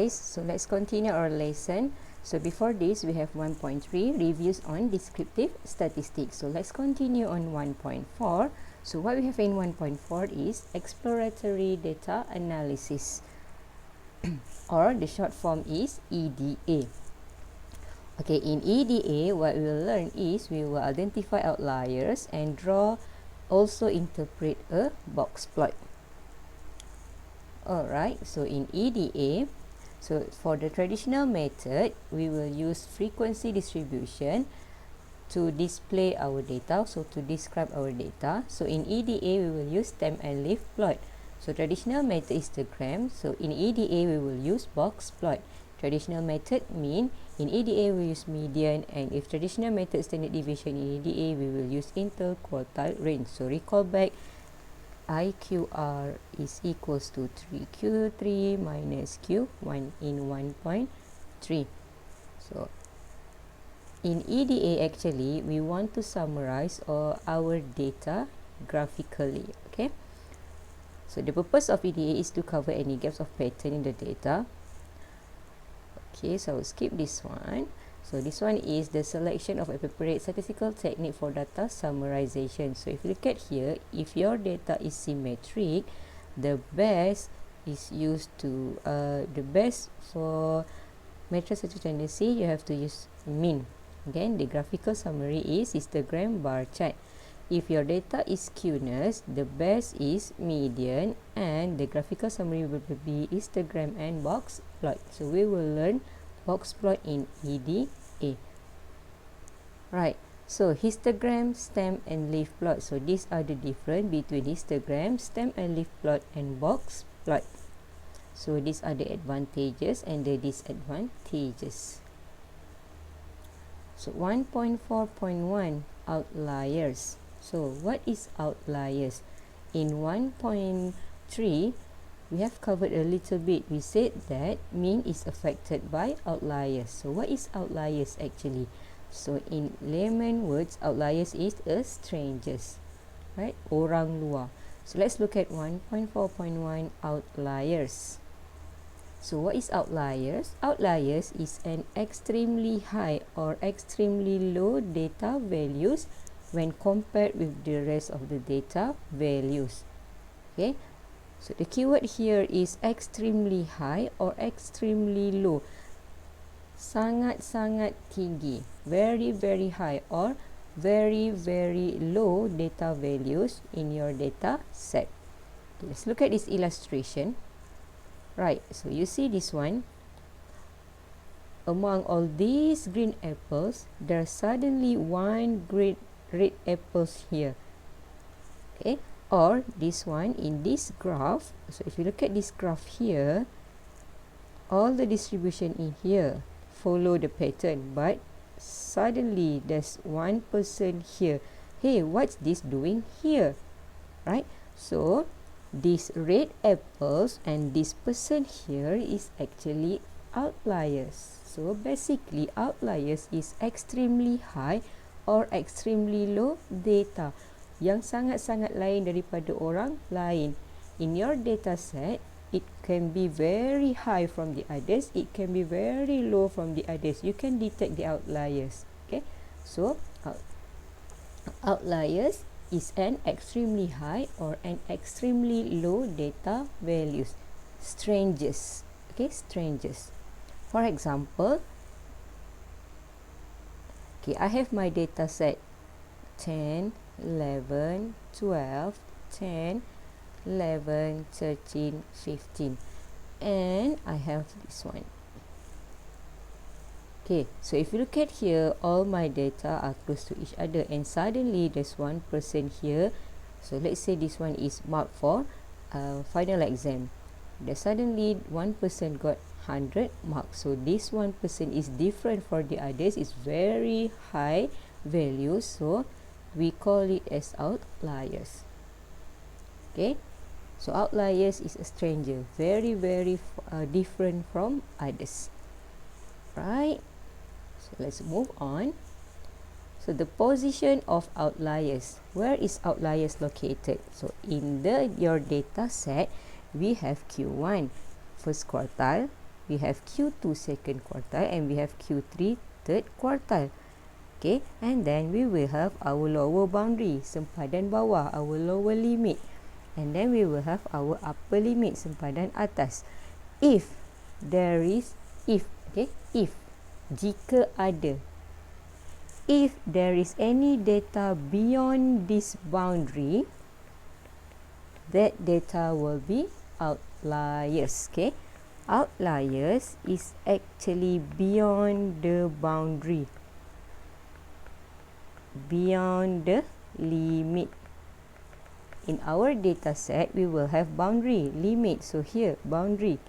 So let's continue our lesson. So before this, we have 1.3 reviews on descriptive statistics. So let's continue on 1.4. So what we have in 1.4 is exploratory data analysis, or the short form is EDA. Okay, in EDA, what we will learn is we will identify outliers and also interpret a box plot. Alright, so in EDA, so for the traditional method, we will use frequency distribution to display our data, so to describe our data. So in EDA, we will use stem and leaf plot. So traditional method is histogram. So in EDA, we will use box plot. Traditional method mean in EDA we use median, and if traditional method standard deviation in EDA, we will use interquartile range. So recall back, IQR is equals to 3Q3 minus Q1 in 1.3. So in EDA, actually, we want to summarize our data graphically. Okay. So the purpose of EDA is to cover any gaps of pattern in the data. Okay, so I will skip this one. So this one is the selection of appropriate statistical technique for data summarization. So if you look at here, if your data is symmetric, the best is used to the best for metric tendency, you have to use mean. Again, the graphical summary is histogram bar chart. If your data is skewness, the best is median, and the graphical summary will be histogram and box plot. So we will learn box plot in EDA. Right, so histogram, stem and leaf plot. So these are the difference between histogram, stem and leaf plot and box plot. So these are the advantages and the disadvantages. So 1.4.1 outliers. So what is outliers? In 1.3, we have covered a little bit. We said that mean is affected by outliers. So what is outliers actually? So in layman words, outliers is a strangers, right? Orang luar. So let's look at 1.4.1 outliers. So what is outliers? Outliers is an extremely high or extremely low data values when compared with the rest of the data values. Okay, so the keyword here is extremely high or extremely low. Sangat-sangat tinggi, very high or very low data values in your data set. Okay, let's look at this illustration. Right, so you see this one. Among all these green apples, there's suddenly one great red apples here. Okay, or this one in this graph. So if you look at this graph here, all the distribution in here follow the pattern, but suddenly there's one person here. Hey, what's this doing here? Right, so these red apples and this person here is actually outliers. So basically outliers is extremely high or extremely low data yang sangat-sangat lain daripada orang lain. In your data set, it can be very high from the others, it can be very low from the others. You can detect the outliers. Okay, so outliers is an extremely high or an extremely low data values. Strangers. Okay, strangers. For example, okay, I have my data set 10, 11, 12, 10, 11, 13, 15, and I have this one. Okay, so if you look at here, all my data are close to each other, and suddenly there's one person here. So let's say this one is marked for final exam. Then suddenly one person got 100 marks. So this one person is different for the others. It's very high value. So we call it as outliers. Okay, so outliers is a stranger, very different from others. Right, so let's move on. So the position of outliers, where is outliers located? So in your data set, we have Q1 first quartile, we have Q2 second quartile and we have Q3 third quartile. Okay, and then we will have our lower boundary, sempadan bawah, our lower limit. And then we will have our upper limit, sempadan atas. If jika ada, if there is any data beyond this boundary, that data will be outliers. Okay, outliers is actually beyond the boundary, beyond the limit. In our data set, we will have boundary, limit. So here, boundary.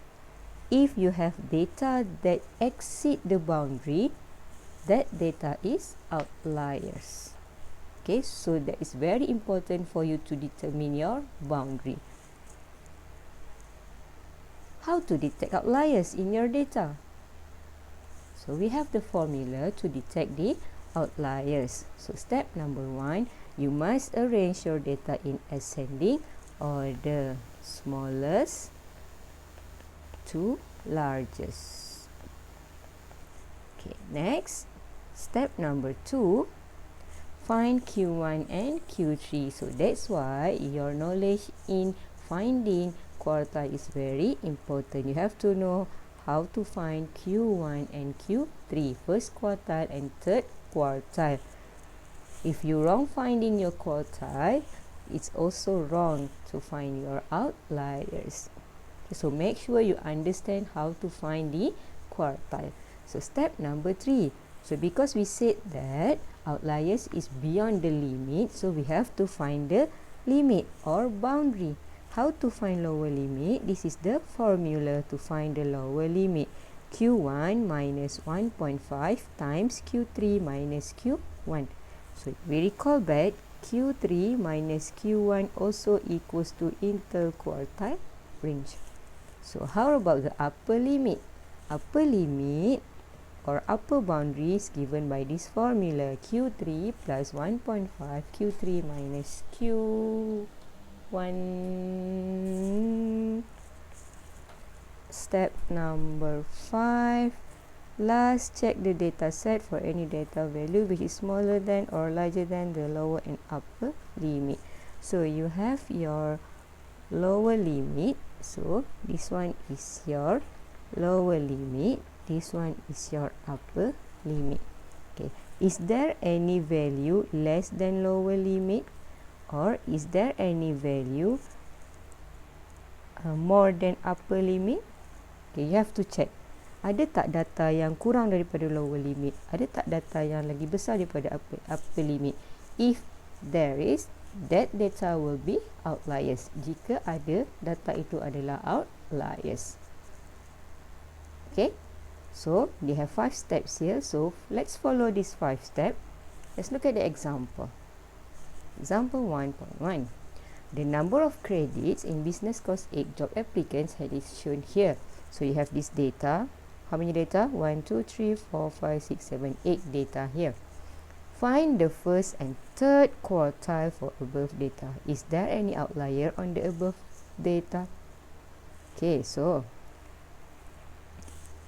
If you have data that exceed the boundary, that data is outliers. Okay, so that is very important for you to determine your boundary. How to detect outliers in your data? So we have the formula to detect the outliers. So step number 1, you must arrange your data in ascending order, smallest to largest. Okay, next, step number 2, find Q1 and Q3. So that's why your knowledge in finding quartile is very important. You have to know how to find Q1 and Q3, first quartile and third quartile. If you wrong finding your quartile, it's also wrong to find your outliers. Okay, so make sure you understand how to find the quartile. So step number 3. So because we said that outliers is beyond the limit, so we have to find the limit or boundary. How to find lower limit? This is the formula to find the lower limit. Q1 minus 1.5 times Q3 minus Q1. So we recall back, Q3 minus Q1 also equals to interquartile range. So how about the upper limit? Upper limit or upper boundary is given by this formula, Q3 plus 1.5 Q3 minus Q1. Step number 5. Last, check the data set for any data value which is smaller than or larger than the lower and upper limit. So you have your lower limit. So this one is your lower limit. This one is your upper limit. Okay. Is there any value less than lower limit? Or is there any value more than upper limit? Okay, you have to check. Ada tak data yang kurang daripada lower limit? Ada tak data yang lagi besar daripada upper limit? If there is, that data will be outliers. Jika ada, data itu adalah outliers. Okay, so they have 5 steps here. So let's follow these 5 steps. Let's look at the example. Example 1.1. The number of credits in business course 8 job applicants is shown here. So you have this data. How many data? 1, 2, 3, 4, 5, 6, 7, 8 data here. Find the first and third quartile for above data. Is there any outlier on the above data? Okay, so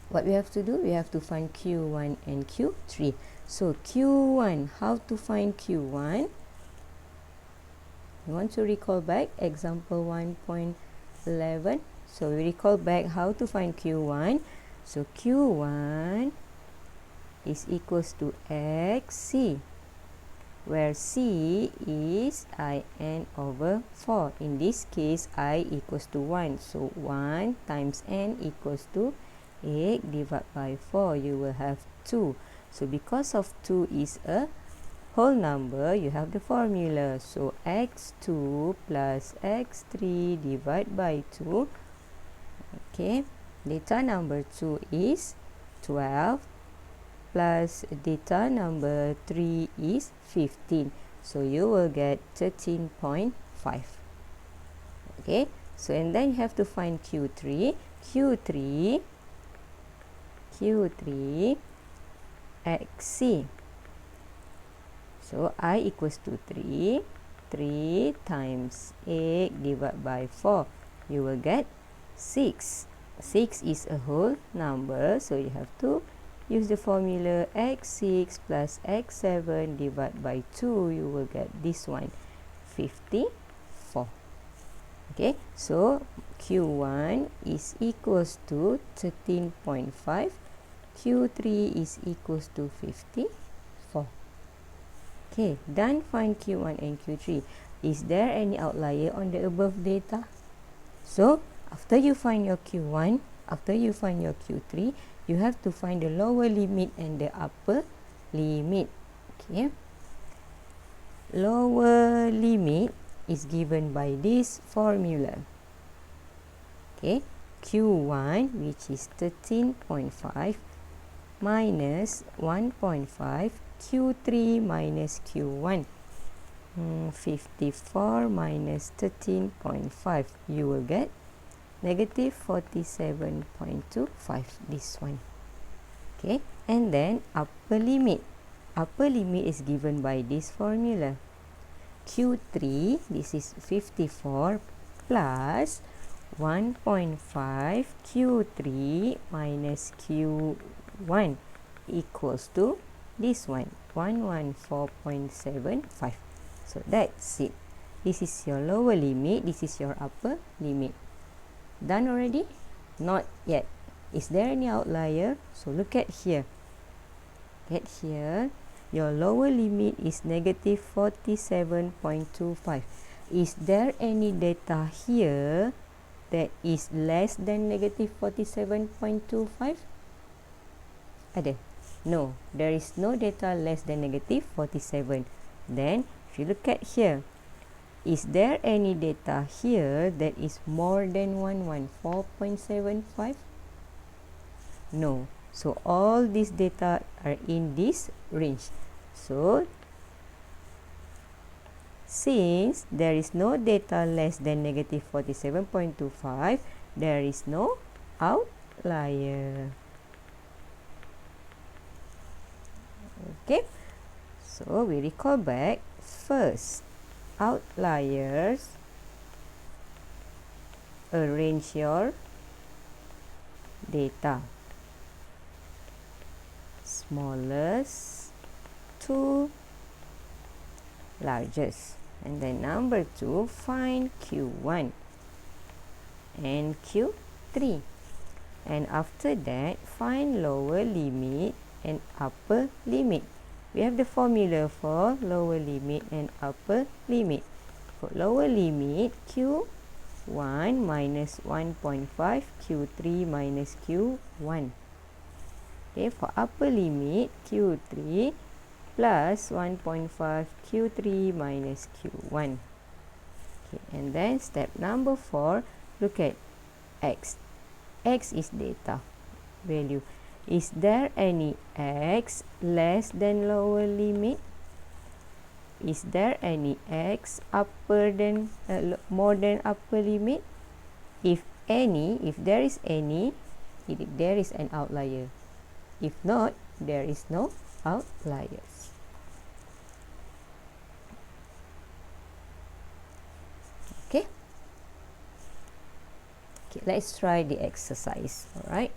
what we have to do? We have to find Q1 and Q3. So Q1, how to find Q1? You want to recall back example 1.11. So we recall back how to find Q1. So Q1 is equals to XC, where C is IN over 4. In this case, I equals to 1. So 1 times N equals to 8 divided by 4. You will have 2. So because of 2 is a whole number, you have the formula. So X2 plus X3 divided by 2. Okay. Data number 2 is 12 plus data number 3 is 15. So you will get 13.5. Okay, so and then you have to find Q3. Q3 XC. So I equals to 3. 3 times 8 divided by 4. You will get 6. 6 is a whole number, so you have to use the formula x6 plus x7 divided by 2. You will get this one, 54. Okay, so Q1 is equals to 13.5. Q3 is equals to 54. Okay, done. Find Q1 and Q3. Is there any outlier on the above data? So, after you find your Q1, after you find your Q3, you have to find the lower limit and the upper limit. Okay. Lower limit is given by this formula. Okay. Q1, which is 13.5 minus 1.5, Q3 minus Q1. 54 minus 13.5, you will get negative 47.25, this one. Okay, and then upper limit. Upper limit is given by this formula. Q3, this is 54 plus 1.5 Q3 minus Q1 equals to this one, 114.75. So that's it. This is your lower limit. This is your upper limit. Done already? Not yet. Is there any outlier? So look at here. Get here. Your lower limit is negative 47.25. Is there any data here that is less than negative 47.25? Ada? No. There is no data less than negative 47. Then if you look at here, is there any data here that is more than 114.75? No. So all these data are in this range. So since there is no data less than negative 47.25, there is no outlier. Okay. So we recall back. First, outliers, arrange your data. Smallest to largest. And then number 2, find Q1 and Q3. And after that, find lower limit and upper limit. We have the formula for lower limit and upper limit. For lower limit, Q1 minus 1.5, Q3 minus Q1. Okay, for upper limit, Q3 plus 1.5, Q3 minus Q1. Okay, and then step number 4, look at X. X is data value. Is there any X less than lower limit? Is there any X upper than more than upper limit? If there is any, there is an outlier. If not, there is no outliers. Okay. Okay, let's try the exercise. All right.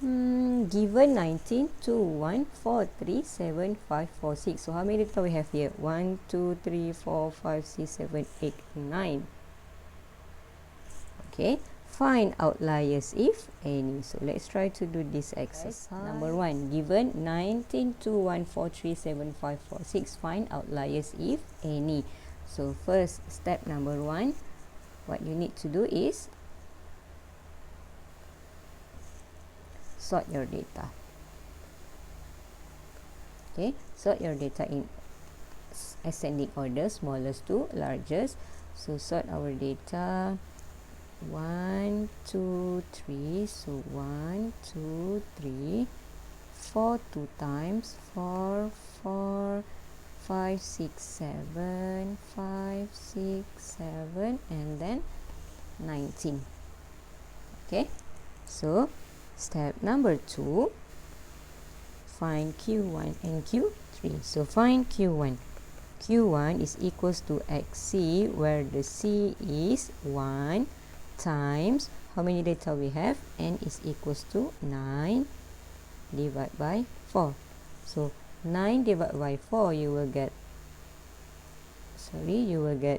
Given 19, 2, 1, 4, 3, 7, 5, 4, 6. So how many data we have here? 1, 2, 3, 4, 5, 6, 7, 8, 9. Okay. Find outliers if any. So let's try to do this exercise. Number 1, given 19, 2, 1, 4, 3, 7, 5, 4, 6. Find outliers if any. So first, step number 1, what you need to do is sort your data. Okay, sort your data in ascending order, smallest to largest. So sort our data 1, 2, 3. So 1, 2, 3, 4 2 times, 4, 4, 5, 6, 7, 5, 6, 7, and then 19. Okay, so step number 2, find Q1 and Q3. So find Q1. Q1 is equals to XC, where the C is 1 times how many data we have? N is equals to 9 divided by 4. So 9 divided by 4, you will get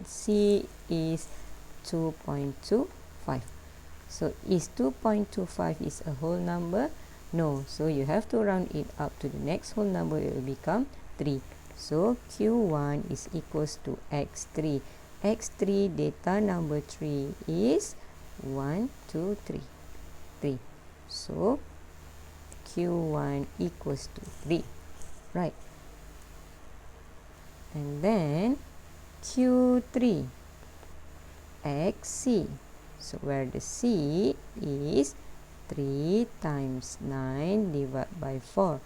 C is 2.25. So is 2.25 is a whole number? No. So you have to round it up to the next whole number. It will become 3. So Q1 is equals to X3. X3 data number 3 is 1, 2, 3. 3. So Q1 equals to 3. Right. And then Q3 XC. So where the C is 3 times 9 divided by 4.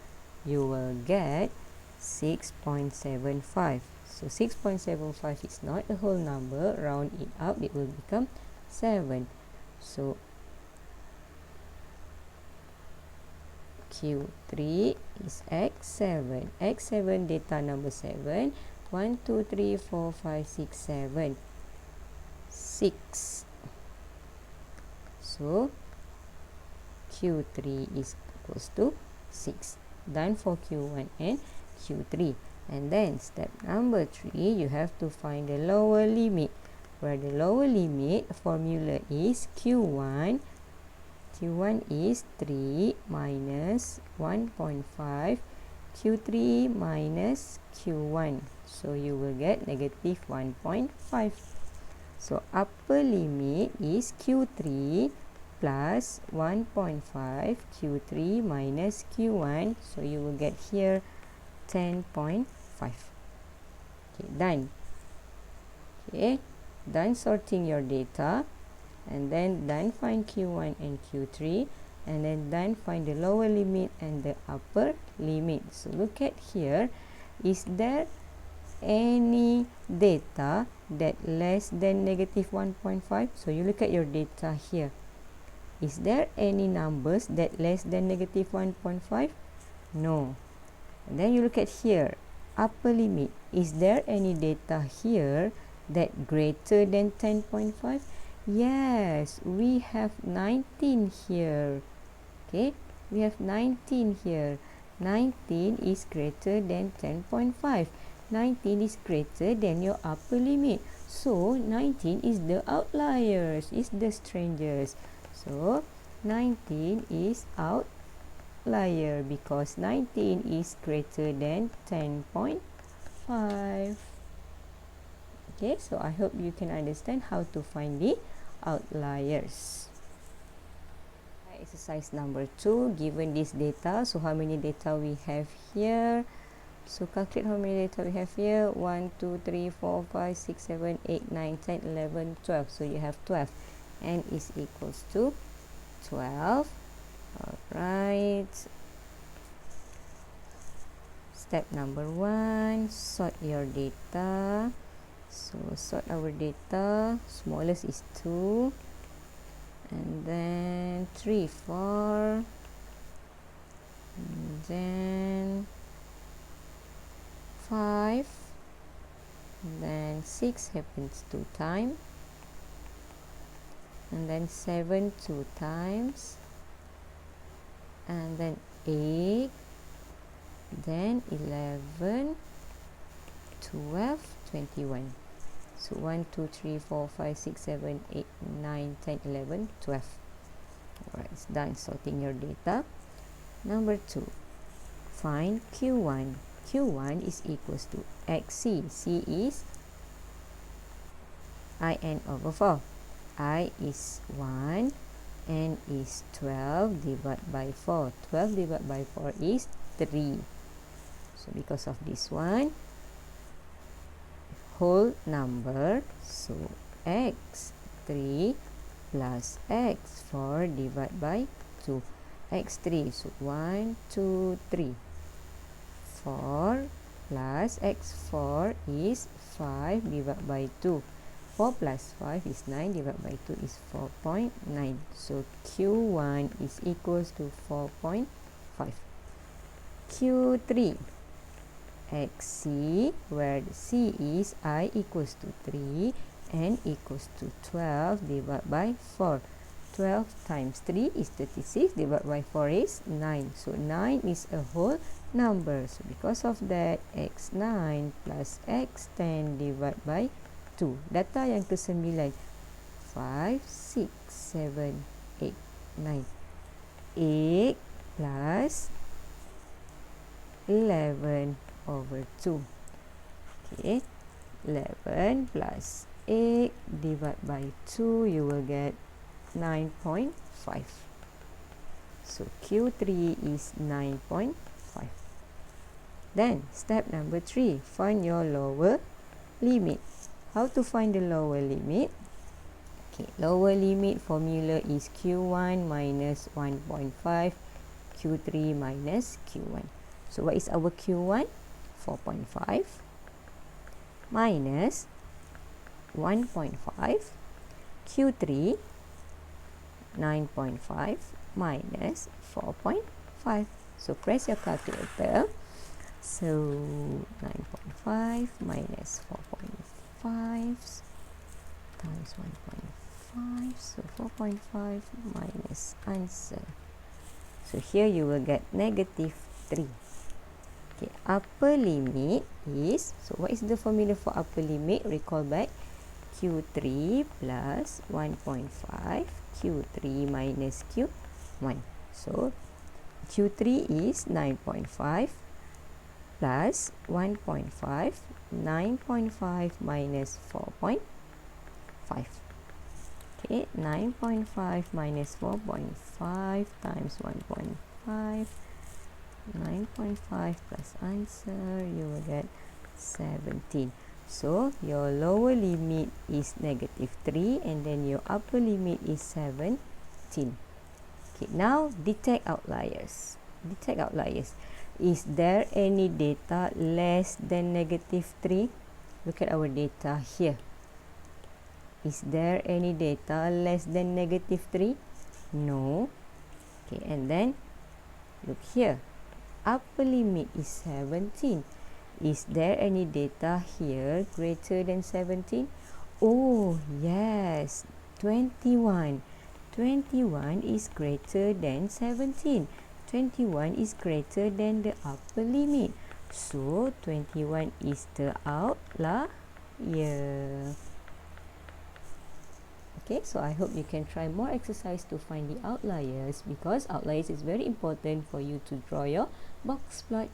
You will get 6.75. So 6.75 is not a whole number. Round it up, it will become 7. So Q3 is X7. X7 data number 7. 1, 2, 3, 4, 5, 6, 7. 6. So Q3 is equals to 6. Done for Q1 and Q3. And then step number 3, you have to find the lower limit. Where the lower limit formula is Q1. Q1 is 3 minus 1.5. Q3 minus Q1. So you will get negative 1.5. So upper limit is Q3 plus 1.5 Q3 minus Q1. So you will get here 10.5. Okay, done. Okay, done sorting your data, and then done find Q1 and Q3, and then done find the lower limit and the upper limit. So look at here, is there any data that less than negative 1.5? So you look at your data here. Is there any numbers that less than negative 1.5? No. And then you look at here, upper limit. Is there any data here that greater than 10.5? Yes, we have 19 here. Okay, we have 19 here. 19 is greater than 10.5. 19 is greater than your upper limit. So 19 is the outliers, is the strangers. So 19 is outlier because 19 is greater than 10.5. Okay, so I hope you can understand how to find the outliers. Exercise number 2, given this data, so how many data we have here? So calculate how many data we have here. 1, 2, 3, 4, 5, 6, 7, 8, 9, 10, 11, 12. So you have 12. N is equals to 12. Alright. Step number 1, sort your data. So sort our data. Smallest is 2. And then 3, 4. And then 5. And then 6 happens 2 times. And then 7 2 times. And then 8. Then 11. 12, 21. So 1, 2, 3, 4, 5, 6, 7, 8, 9, 10, 11, 12. Alright, it's done sorting your data. Number 2, find Q1. Q1 is equals to XC. C is IN over 4. I is 1. N is 12 divided by 4. 12 divided by 4 is 3. So because of this one, whole number, so x3 plus x4 divided by 2. x3, so 1, 2, 3. 4 plus x4 is 5 divided by 2. 4 plus 5 is 9 divided by 2 is 4.9. So Q1 is equals to 4.5. Q3 XC, where the C is I equals to 3, N equals to 12 divided by 4. 12 times 3 is 36, divided by 4 is 9. So 9 is a whole number. So because of that, x9 plus x10 divided by 2. Data yang ke-9. 5, 6, 7, 8, 9. 8 plus 11 over 2. Okay, 11 plus 8 divided by 2, you will get 9.5. So Q3 is 9.5. Then step number 3, find your lower limit. How to find the lower limit? Okay, lower limit formula is Q1 minus 1.5, Q3 minus Q1. So what is our Q1? 4.5 minus 1.5, Q3 9.5 minus 4.5. So press your calculator. So 9.5 minus 4.5 times 1.5. So 4.5 minus answer. So here you will get negative 3. Okay, upper limit is, so what is the formula for upper limit? Recall back. Q3 plus 1.5, Q3 minus Q1. So Q3 is 9.5 plus 1.5, 9.5 minus 4.5. Okay, 9.5 minus 4.5 times 1.5, 9.5 plus answer, you will get 17. So your lower limit is negative 3 and then your upper limit is 17. Okay, now detect outliers. Detect outliers. Is there any data less than negative 3? Look at our data here. Is there any data less than negative 3? No. Okay, and then look here. Upper limit is 17. Is there any data here greater than 17? Oh, yes. 21. 21 is greater than 17. 21 is greater than the upper limit. So, 21 is the outlier. Okay, so I hope you can try more exercise to find the outliers, because outliers is very important for you to draw your box plot.